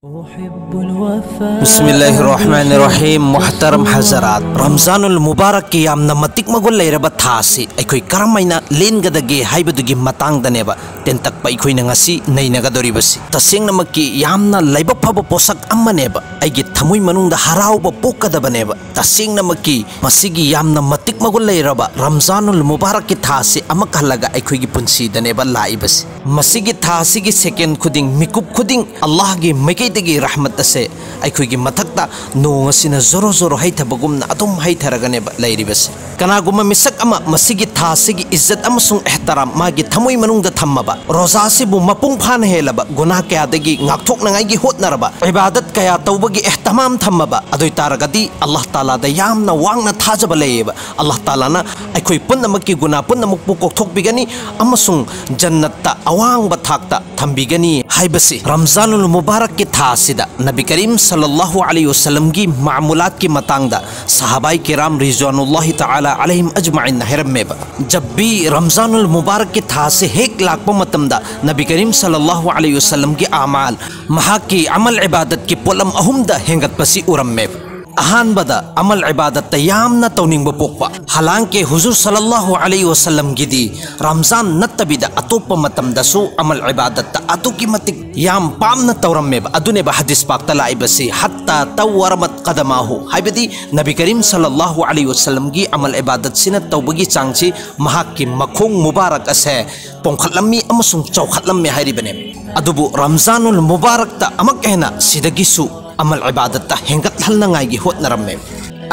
बिस्मिल्लाहिर्रहमानिर्रहीम मुहतरम हजरात रमजानुल मुबारक की यामना मतिक मगुल लेरबा थासी अखोई करमाइना लेनगदगे हाइबदुगी मतांगदनेबा तेंतकपा अखोइना ngasi नैनगदोरिबसी तसेंगनमकी यामना लाइबक फब पोसक अम्मनेबा अइगे थमुई मनुंगदा हराउबा पोकदबनेबा तसेंगनमकी मसिगी यामना मतिक मगुल लेरबा रमजानुल मुबारक की थासी अमक हलगा अखोइगी पुंसीदनेबा लाइबसी मसिगी थासीगी सेकेंड खुदिंग मिकुप खुदिंग अल्लाह गी मैके रहमत से अखोइगी मथक्ता नोंगसिना जोरो जोरो हैथबगुमना अदुम हैथरगनेबा लैरिबसे कनागुम मिसक अमा मसिगी थासिगी इज्जत अमसुंग एहतराम मागी थमुई मनुंगदा थम्मबा रोजासिबु मपुंग फान हेलबा गुनाह कयादगी ngakthoknangai hotnaraba ibadat kaya tawbagi ihtimam thammaba adoi taragadi Allah taala da yamna wangna thajaba leyeba Allah taala na akhoi punnamaki guna punnamuk pukok thokbigani amasung jannatta awang bathakta thambigani haibasi Ramzanul Mubarak ki thasida Nabi Karim sallallahu alaihi wasallam ki मामूलात की मतंगदा सहाबाई किराम रिजवानुल्लाहि ताला अलैहिम अजमाइन हिरमेबा जब भी रमजानुल मुबारक की था से हेक लाख मतमदा नबी करीम सल्लल्लाहु अलैहि वसल्लम की आमाल महा की अमल इबादत की पोलम अहुमदा हेंगत पसी उरमेब अहानबदा अमल इबादत यामना तौनिंग पोकपा हालांकि हुजूर सल्लल्लाहु अलैहि वसल्लम गिदी रमजान नत्तबिदा अतोप मतमदसु अमल इबादत अतुकी मतिक याम पामना तौरमेब अदुनेबा हदीस पाकता लाइबसी हत्ता तवरमत कदमाहु हाइबदी नबी करीम सल्लल्लाहु अलैहि वसल्लम की अमल इबादत सिना तौबगी चांगची महाकी मखोंग मुबारक असे पोंखलम्मी अमसुंग चौखलम्मी हाइरिबने अदुबु रमजानुल मुबारक ता अमक हेना सिदगिसु अमल इबादत हेंगत हलनंगाई होतनरमे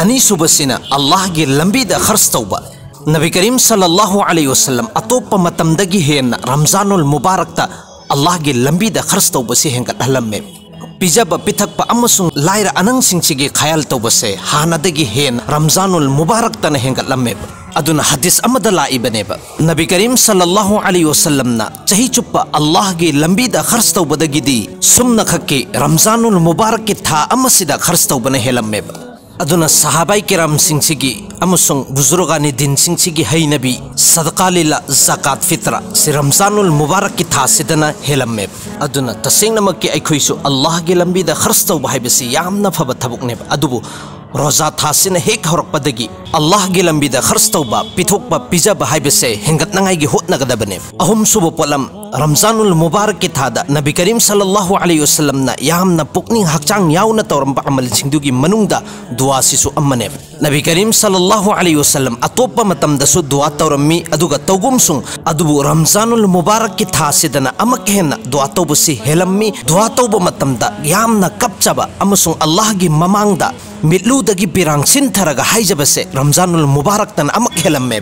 अनी सुबसिना अल्लाह की लंबी द खर्च तौबा नबी करीम सल्लल्लाहु अलैहि वसल्लम अतोप मतमदगी हेन रमजानुल मुबारक ता अल्लाह की लंबी द खर्च तौबसी हेंगत हलमे पिजब पिथक अमसुंग लाइर अनंग सिंगसिगे ख्याल तौबसे हानदगी हेन रमजानुल मुबारक तना हेंगत लम्मे अदुना हदीस अमदा लाइबनेबा नबी करीम सल्लल्लाहु अलैहि वसल्लम ना चही चुप्पा अल्लाह की लंबी द खर्च तौबदगिदी सुमना खक्के रमजानुल मुबारक की था अमसिदा खर्च तौबने हेलम्मेबा अदुना सहाबाई किराम सिंगसिगी अमसुंग बुजुर्गानी दिन सिंगसिगी है नबी सदका लिला ज़कात फित्रा से रमजानुल मुबारक की था सिदना हेलम्मेब अदुना तसेंगनमकी अखोइसु अल्लाह की लंबी द खर्च तौबा हाइबसी यामना फब थबुकनेबा अदुबु रोजा थासिन हेक हरपदगी अल्लाह की लंबी द खर्च तौबा पिथोकबा पिजब हाइबसे हेंगतनंगाई होतनगदबने अहुम सुबु पोलम रमजानुल मुबारक की थादा नबी करीम सल्लल्लाहु अलैहि वसल्लम ना यामना पुकनिंग हकचांग याउना तौरंबा अमल सिंगदुगी मनुंगदा दुआ सिसु अम्मने नबी करीम सल्लल्लाहु अलैहि वसल्लम अतोप मतमदसु दुआ तौरम्मी अदुगा तौगुमसुंग अदुबु रमजानुल मुबारक की थासिदना अमक हेना दुआ तौबसी हेलम्मी दुआ तौब मतमदा यामना कपचबा अमसुंग अल्लाह की ममांगदा मिलुदगी पिरांग सिंथरगा हाइजबसे रमजानुल मुबारक तन अमक हेलम्मे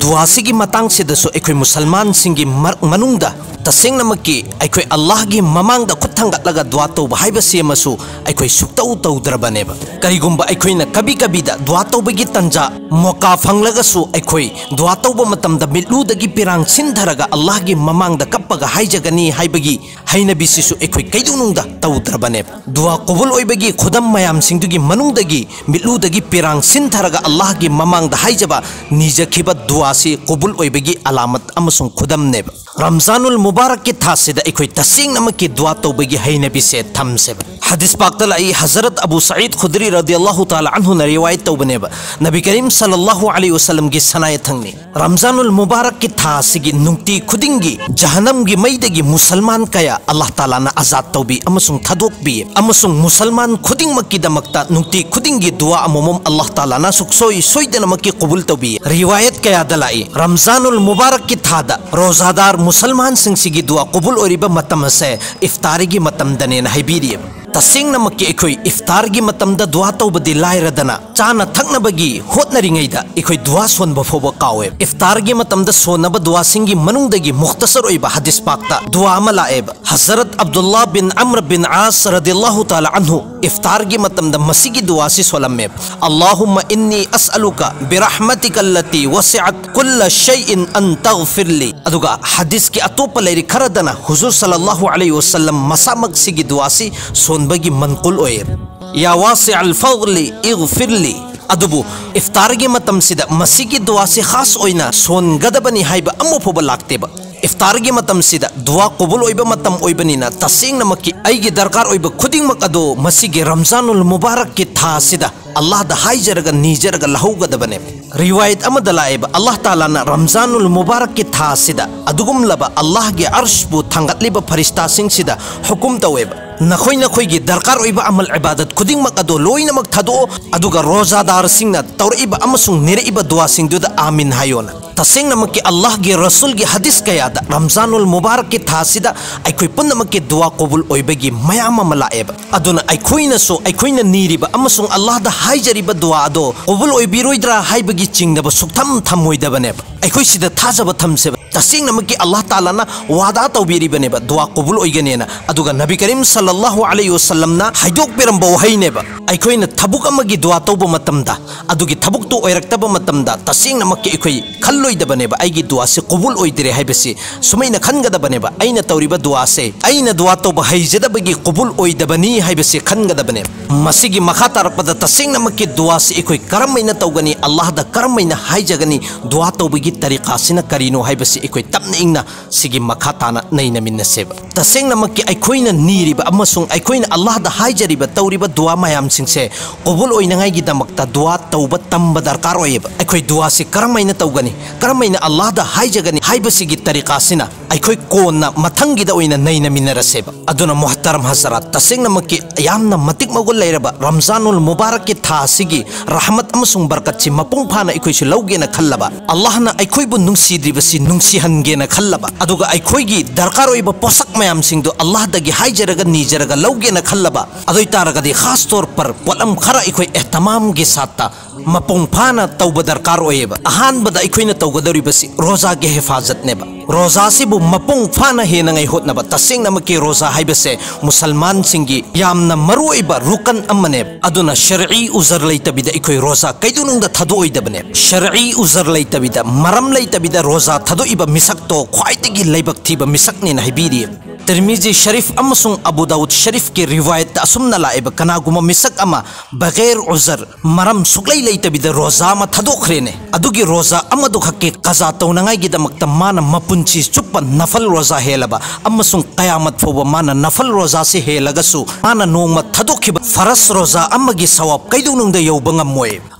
दुआसिगी मतंग सिदसु एखोय मुसलमान सिंगी मनुंगदा तसेंगनमकी एखोय अल्लाह की ममांगदा खुथंगतलगा दुआ तौबा हाइबसे मसु एखोय सुक्तौ तौद्रबनेबा करिगुंबा एखोयना कभी कभीदा दुआ तौबगी तंजा मौका फंगलगसु एखोय दुआ तौबा मतमदा मिलुदगी पिरांग सिंथरगा अल्लाह की ममांगदा कप्पगा हाइजगनी हाइबगी हाइनबिसिसु एखोय कैदुनुंगदा तौद्रबनेबा दुआ कबूल ओइबगी खुदम मयाम सिंगदुगी मनुंगदगी मिलुदगी पिरांग सिंथरगा अल्लाह की ममांगदा हाइजबा निजखिबा दुआसी कबूल ओइबगी अलामत अमसुंग खुदमनेबा रमजानुल मुबारक की थासिदा एखोय तसेंगनमकी दुआ तौबगी हाइनबिसे थमसेबा हदीस पाकतला आई हजरत अबू सईद खुदरी रदियल्लाहु ताला अन्हु ने रिवायत तौबनेबा नबी करीम सल्लल्लाहु अलैहि वसल्लम की सनाय थंगनी रमजानुल मुबारक की थासिगी नुंगती खुदिंगी जहन्नम की मैदगी मुसलमान कया अल्लाह ताला ना आजाद तौबी अमसुंग थदोकबी अमसुंग मुसलमान खुदिंगमकी दमकता नुंगती खुदिंगी दुआ अममम अल्लाह ताला ना सुखसोई सोइदनमकी कबूल तौबी रिवायत कया दलाई रमजानुल मुबारक की थादा रोजादार मुसलमान सिंगसिगी दुआ कबूल ओरिबा मतम से इफ्तारी की मतम दने हाइबीरिय तसेंगनमकी एखोय इफ्तार की मतमदा दुआ तौबदी लाइरदना चाना थकनबगी होतनरिङैदा एखोय दुआ सोनबा फोबा कावे इफ्तार की मतमदा सोनब दुआ सिंगी मनुंगदगी मुख्तसर ओइबा हदीस पाकता दुआ अमलाएब हजरत अब्दुल्लाह बिन अम्र बिन आस रदियल्लाहु ताला अन्हु इफ्तार की मतमदा मसीगी दुआ सी सोलम्मे अल्लाहुम्मा इन्नी अस्अलुका बिरहमतिकल्लती वसिअत कुल्ल शैइन अन तगफिरली अदुगा हदीस की अतोप लेरि खरदना हुजूर सल्लल्लाहु अलैहि वसल्लम मसामक सिगी दुआ सी सोनबगी मनकुल ओयर या वासिअल फज़ली इगफिरली अदुबु इफ्तार की मतम सिदा मसीगी दुआ से खास ओइना सोन गदबनी हाइबा अम्मो फोबा लागतेबा इफ्तारगी मतम सिदा दुआ कबूल ओइबा मतम ओइबनिना तसेंग नमकी आइगे दरकार ओइबा खुदिंगमक अदो मसीगे रमजानुल मुबारक के था सिदा अल्लाह दा हाइजरगा नीजरगा लहौगदबने रिवायत अमदा लाएबा अल्लाह ताला ना रमजानुल मुबारक के था सिदा अदुगुम लबा अल्लाह गे अर्श बु थांगतलिबा फरिश्ता सिंग सिदा हुकुम तवेबा नखोई नखोई गे दरकार ओइबा अमल इबादत खुदिंगमक अदो लोइनमक थादो अदुगा रोजादार सिंगना तौरइबा अमसुंग निरइबा दुआ सिंगदुदा आमीन हायोना तसेंग नमकी अल्लाह गे रसूल गे हदीस कयादा रमजानुल मुबारक के था सिदा अखोई पुनमक के दुआ कबूल ओइबगी मयाम अमा लाएबा अदुना अखोइनसो अखोइना नीरिबा अमसुंग अल्लाह दा हाइजरिबा दुआ अदो कबूल ओइबिरोइद्रा हाइबगी चिंगदबा सुक्थम थमोइदबनेबा अखोइ सिदा थाजबा थमसेबा तसेंग नमकी अल्लाह ताला ना वादा तौबिरिबनेबा दुआ कबूल ओइगनेना अदुगा नबी करीम सल्लल्लाहु अलैहि वसल्लम ना हाइदोक बेरमबा वहाइनेबा अखोइना थबुक अमगी दुआ तौबा मतमदा अदुगी थबुक तो ओइरक्तबा मतमदा तसेंग नमकी अखोइ खल्लोइदबनेबा आइगी दुआ से कबूल ओइदिरे हाइबसी सुमैना खनगदबनेबा अइना तौरिबा दुआ से अइना दुआ तौबा हाइजदबगी कबूल ओइदबनी हाइबसी खनगदबने मसीगी मखा तारपदा तसेंग नमकी दुआ से अखोइ करमैना तौगनी अल्लाह दा करमैना हाइजगनी दुआ तौबगी तरीका सिना करिनो हाइबसी अखोइ तपना इंगना सिगी मखा ताना नैना मिन्नसेबा तसेंग नमकी अखोइना नीरिबा अमसुंग अखोइना अल्लाह दा हाइजरिबा तौरिबा दुआ मयाम सिंगसे कबूल ओइनंगाइगी दमक्ता दुआ तौबा तंबा दरकार ओइबा अखोइ दुआ से करमैना तौगनी करमैना अल्लाह दा हाइजगनी हाइबसिगी तरीका सिना अखोइ कोना मथंगिदा ओइना नैना मिन्नरसेबा अदुना मुहतरम हजरत तसेंग नमकी यामना मतिक मगुल लैरबा रमजानुल मुबारक के था सिगी रहमत अमसुंग बरकत छि मपुंग फाना अखोइसु लौगेना खल्लबा अल्लाह ना अखोइबु नुंसीद्रिबसि नुंसीहनगेना खल्लबा अदुगा अखोइगी दरकार ओइबा पोसक मयाम सिंगदो अल्लाह दगी हाइजरगा नीजरगा लौगेना खल्लबा अदुइ तारगदी खास तौर पर पोलम खरा अखोइ एहतमाम गे साता मपुंग फाना तौबा दरकार ओइबा अहानबदा अखोइना तौगदौरिबसि रोजा गे हिफाजत नेबा रोजा सिबु मपुंग फाना हेनंगाइ होतनबा तसेंग नमकी रोजा हाइबसे मुसलमान सिंगी यामना मरुइबा रुकन अमने अदुना शरई उजर लैतबिदा अखोइ रोजा कैदुनुंगदा थदोइदबने शरई उजर लैतबिदा मरम लैतबिदा रोजा थदोइबा मिसक्तो ख्वाइदगी लैबक थीबा मिसक्नेना हाइबिरि तिरमिजी शरीफ अमसुंग अबू दाऊद शरीफ के रिवायत असुमना लाएबा कनागुमा मिसक अमा बगैर उजर मरम सुक्लै लैतबिदा रोजा मा थदोखरेने अदुगी रोजा अमदु खके कजा तौनंगाइगी दमक्ता माना मपुंची चुप्पा नफल रोजा हेलबा अमसुंग कयामत फोबा माना नफल रोजा से हेलगसु माना नोंगमा थदोखिबा फरस रोजा अमगी सवाब कैदुनुंगदा यौबा ngam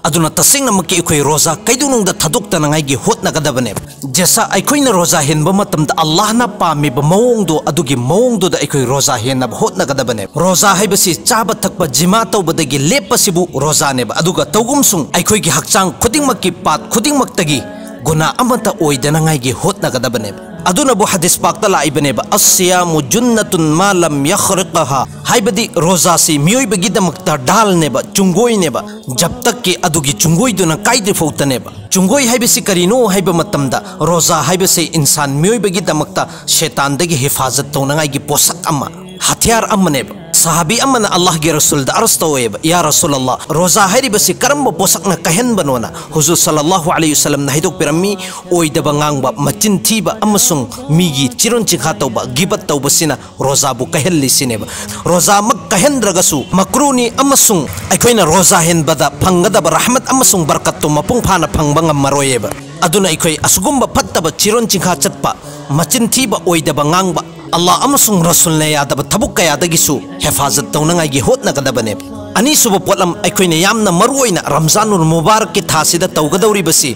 अदुना तसेंग नमकी अखोइ रोजा कैदुनुंगदा थदोक्तनंगाइगी होतनगदबने जैसा अखोइना रोजा हेनबा मतमदा अल्लाह ना पामिबा मओंगदो अदुगी मओंगदोदा अखोइ रोजा हेनब होतनगदबने रोजा हाइबसि चाबा थकपा जिमा तौबदगी लेपसिबु रोजानेबा अदुगा तौगुमसुंग अखोइगी हक्चांग खुदिंगमक्की पात खुदिंगमक्तगी गुना अमता ओइदनंगाइगी होतनगदबने अदुनबु हदीस पाक्ता लाइबनेबा अस्सियामु जुन्नतुन मा लम यखरिकहा हाइबदी रोजा से मियोइबगी दमक्ता डालनेबा चुंगोइनेबा जब तक के अदुगी चुंगोइदुना काइदे फौतनेबा चुंगोइ हाइबसि करिनो हाइबा मतमदा रोजा हाइबसे इंसान मियोइबगी दमक्ता शैतानदगी हिफाजत तौनंगाइगी पोसक अमा हथियार अमनेबा साहबी अमना अल्लाह के रसूल दा अर्ज तौएबा या रसूल अल्लाह रोजा हाइबसि करम पोसकना कहन बनोना हुजूर सल्लल्लाहु अलैहि वसल्लम ना हिदोक पिरम्मी ओइदबा ngang मचिन थीबा अमसुंग मीगी चिरोन चिखा तौबा गिबत तौबसिना रोजाबु कहल्लिसिनेबा रोजा मक कहन्द्रगसु मकरूनी अमसुंग अखोइना रोजा हेनबदा फंगदबा रहमत अमसुंग बरकत तो मपुंग फाना फंगबा ngamaroyeba अदुना अखोइ असुगुम्बा फत्तबा चिरोन चिखा चतपा मचिन थीबा ओइदबा ngang अल्लाह अमसुंग रसूल ने यादबा थबुक कयादगिसु हिफाजत तौनंगाइगी होतनगदबने अनीसुब पोलम अखोइना यामना मरुओइना रमजानुल मुबारक के थासिदा तौगदौरिबसि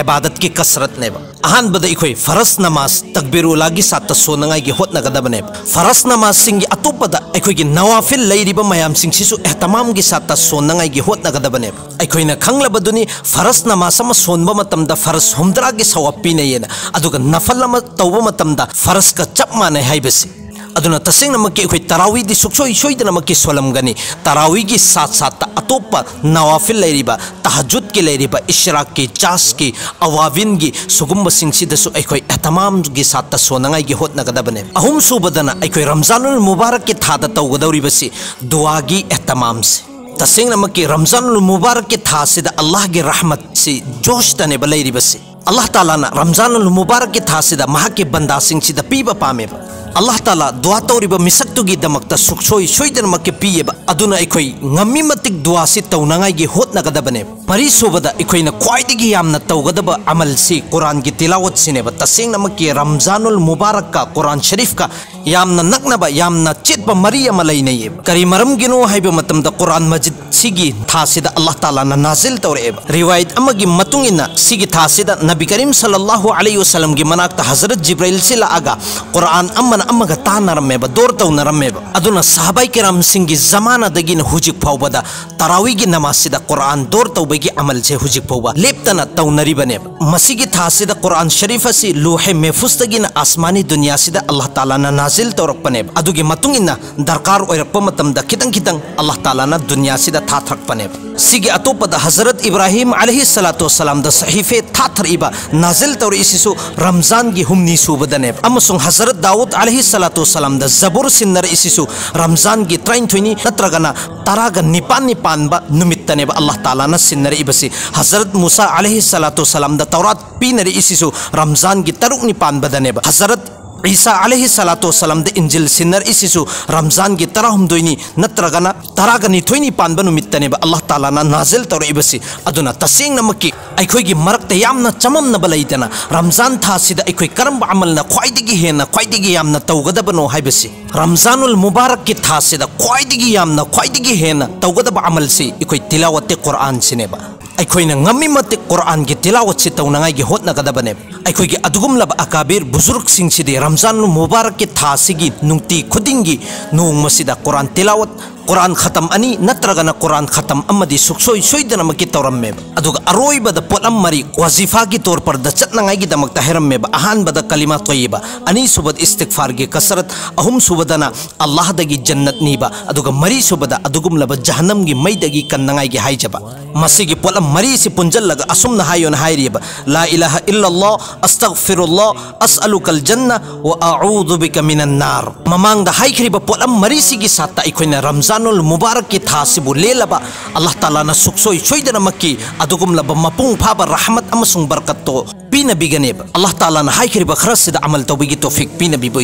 इबादत की कसरत नेबा अहानबदा अखोइ फरस नमाज तकबीरुल्लाहगी सात सोनंगाइगी होतनगदबने फरस नमाज सिंगी अतोपदा अखोइगी नवाफिल लैरिबा मयाम सिंगसिसु एहतमामगी सात सोनंगाइगी होतनगदबने अखोइना खंगलबदुनी फरस नमाज अमा सोनबा मतमदा फरस हुमद्रागी सवाब पिनेयेना अदुगा नफल अमा तौबा मतमदा फरस का चप माने हाइबसि अदुना तसेंग नमकी अखोइ तरावी सुक्सोइ सोइदनमकी सोलमगनी तरावी की साथ साथ अतोपा नवाफिल लैरिबा तहज्जुद की लैरिबा इशराक की चास की अवाविन की सुगुम्ब सिंगसिदसु अखोइ एहतमाम की साथ सोनंगाइगी होतनगदबने अहुम सुबदना अखोइ रमजानुल मुबारक के थादा तौगदौरिबसि दुआगी एहतमाम से तसेंग नमकी रमजानुल मुबारक के थासिदा अल्लाह की रहमत से जोश तनेबा लैरिबसि अल्लाह ताला ना रमजानुल मुबारक के थासिदा महा के बंदा सिंगसिदा पीबा पामेबा Allah Ta'ala dua tauriba misaktugi damakta suksoi soidanamaki piyeba aduna ikoi ngami matik dua si taunangai gi hotnagadabane mari sobada ikoina khwaidigi yamna tawgadaba amal si Quran gi tilawat sineba tasengnamakki Ramzanul Mubarak ka Quran Sharif ka yamna naknaba yamna chitba mari amalainayeb kari maram gino haiba matamda Quran Majid sigi thasida Allah Ta'ala na nazil tawreba riwayat amagi matungina sigi thasida Nabi Karim sallallahu alaihi wasallam gi manakta Hazrat Jibril sila aga Quran amana amaga tanarameba dor tawnarameba aduna sahabai kiram singi zamana dagina hujik phawbada tarawih gi namaz sida Quran dor tawbagi amal se hujik phawba leptana tawnaribane masigi thasida Quran Sharif si luhe mahfuz dagina asmani dunya sida Allah Ta'ala na nazil tawrakpane adugi matungina darkar oirakpa matamda kitang Allah Ta'ala na dunya sida thatrakpane sigi atopada Hazrat Ibrahim alaihi salatu wassalam da sahife thatriba nazil tawri isisu Ramzan gi humni subadane amasung Hazrat Daud alaihi salatu wassalam da Zabur sinnar isisu Ramzan gi 23 natragana taraga nipan ba numittane ba Allah Ta'ala na sinnar ibasi Hazrat Musa alaihi salatu wassalam da Taurat pinari isisu Ramzan gi taruk nipan badane ba Hazrat Isa alaihi salatu wassalam da Injil sinnar isisu Ramzan gi tarahum doini natragana taragani thoini panba numittane ba Allah Ta'ala na nazil tawri ibasi aduna taseng namaki aikoi gi marakta yamna chamam na balaidana Ramzan tha sida aikoi karamba amal na khwaidigi hena khwaidigi yamna tawgadabano haibasi Ramzanul Mubarak ki tha sida khwaidigi hena tawgadaba amal si aikoi tilawat Quran sineba aikoi na ngami mate Quran gi tilawat si tawnangai gi hotna kadabane aikoi gi adugum lab akabir buzurg sing sidi Ramzanul Mubarak ki tha sigi nungti khudingi nung masida Quran tilawat Quran khatam ani natragana Quran khatam amadi suksoi soidana maki tawramme aduga aroi bada polam mari wazifa gi tor par da chatnangai gi damak tahiramme ba ahan bada kalima tayyiba ani subad istighfar gi kasrat ahum subadana Allah dagi jannat niba aduga mari subada adugum laba jahannam gi mai dagi kannangai gi haijaba masigi polam mari si punjal laga asumna hayon hairiba la ilaha illallah astaghfirullah as'alukal janna wa a'udhu bika minan nar mamang da haikriba polam mari sigi satta ikoina Ramzanul Mubarak ki thasibu lelaba Allah Ta'ala na suksoi soidana makki adugum laba mapung phaba rahmat amasung barkat to pinabiganeb Allah Ta'ala na haikriba kharasida amal tawbigi tawfik pinabi boy